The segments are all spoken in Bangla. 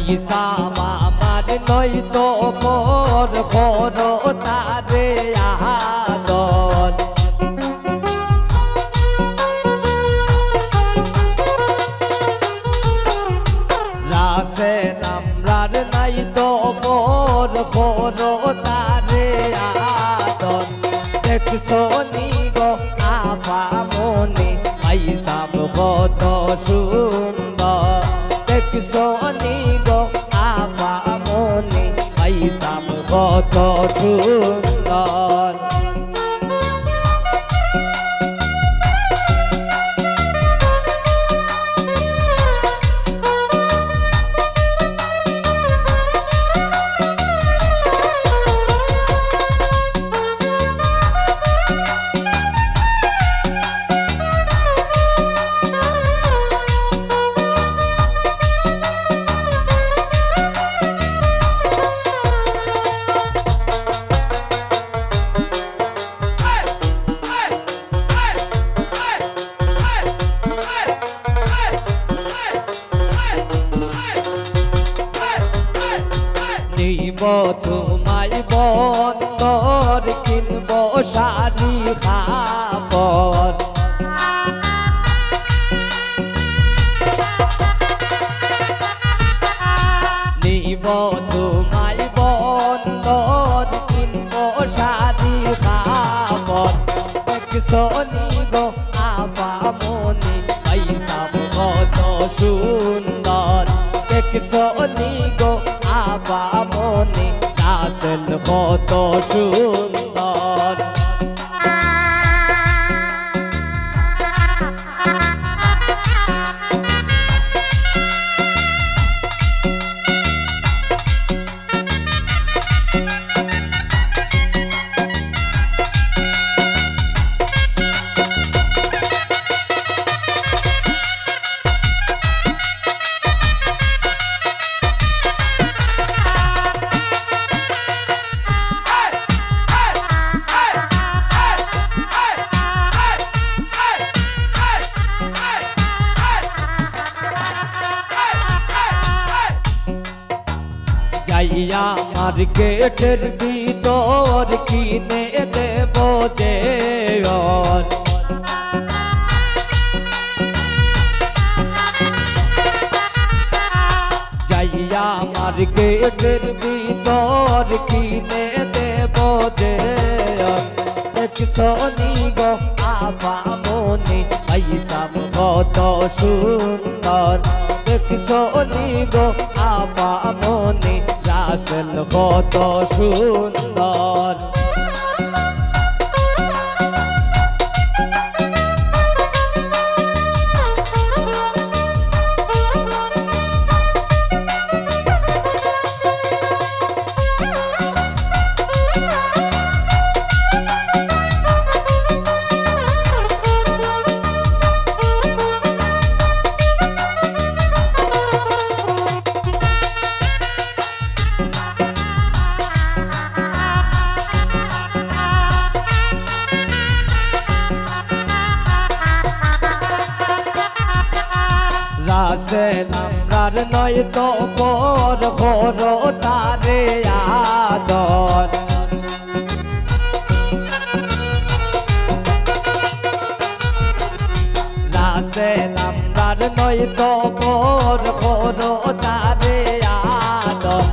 পয়সা আমার নয় তো পর করো তারে আদর রাসে নামরার নাই তো পর করো তারে আদর দেখছো নি গো আপা মনে পয়সা কত সুন্দর দেখছো নি গো আপা মনে পয়সা কত সুন্দর নিব তোমায় বন্দর কিনব শাড়ি খাবর নিব তোমায় বন্দর কিনব শাড়ি খাবর দেখছো নিব আপা মনে পয়সা কত সুন্দর দেখছো নিগো আপা মনে রাসেল কত সুন্দর যাইয়া মার্কেটের ভিতর কিনে দেব যে যাইয়া মার্কেটের ভিতর কিনে দেব যে দেখছো নি গো আপা মনে পয়সা কত সুন্দর দেখছো নি গো আপা মনে রাসেল কত সুন্দর রাসেল আমরার নয় তো পর করো তারে আদর রাসেল আমরার নয় তো পর করো তারে আদর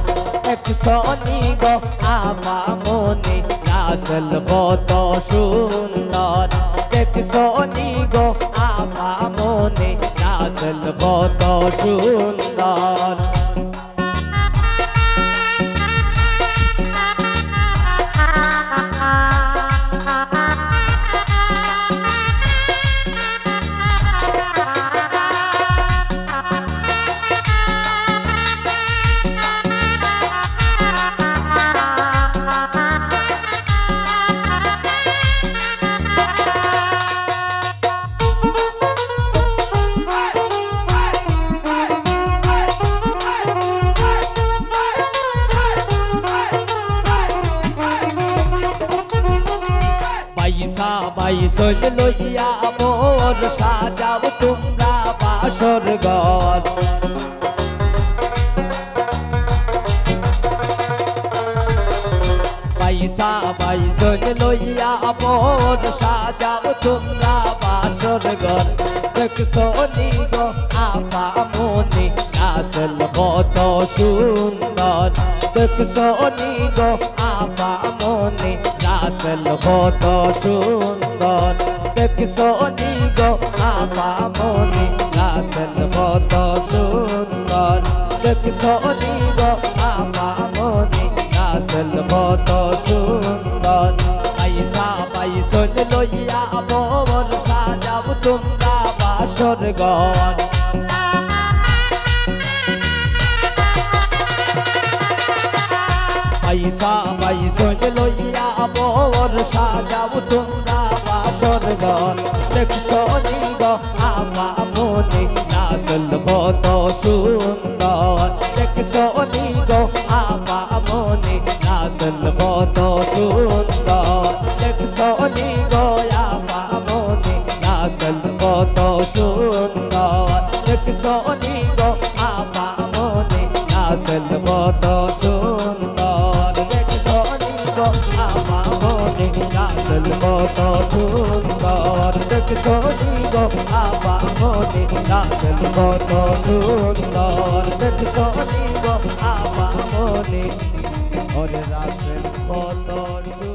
দেখছো নি গো আপা মনে রাসেল কত সুন্দর দেখছো নি গো আপা মনে রাসেল কত সুন্দর বাইসন লইয়া মোর সাজাও তোমরা বাসর ঘর পয়সা পাইছন লইয়া মোর সাজাও তোমরা বাসর ঘর দেখছো নি গো আপা মনি আসল কত সুন্দর দেখছো নি গো আপা মনি আসল কত সুন্দর দেখছো নি গো আপা মনি আসল কত সুন্দর দেখছো নি গো আপা মনি আসল কত সুন্দর পয়সা পাইছন লইয়া মোর সাজাও তোমরা বাসর ঘর পয়সা পাইছন লইয়া মোর সাজাও তোমরা বাসর ঘর দেখছো নি গো আপা মনি আসল কত সুন্দর দেখছো নি গো আপা মনি আসল কত সুন্দর দেখছো নি গো আপা মনি আসল কত সুন্দর দেখছো নি গো আপা মনি আসল কত সুন্দর দেখছো নি গো আপা মনি আসল কত সুন্দর দেখছো নি গো আপা মনি আসল কত সুন্দর দেখছো নি গো আপা মনি ওরে আসল কত সুন্দর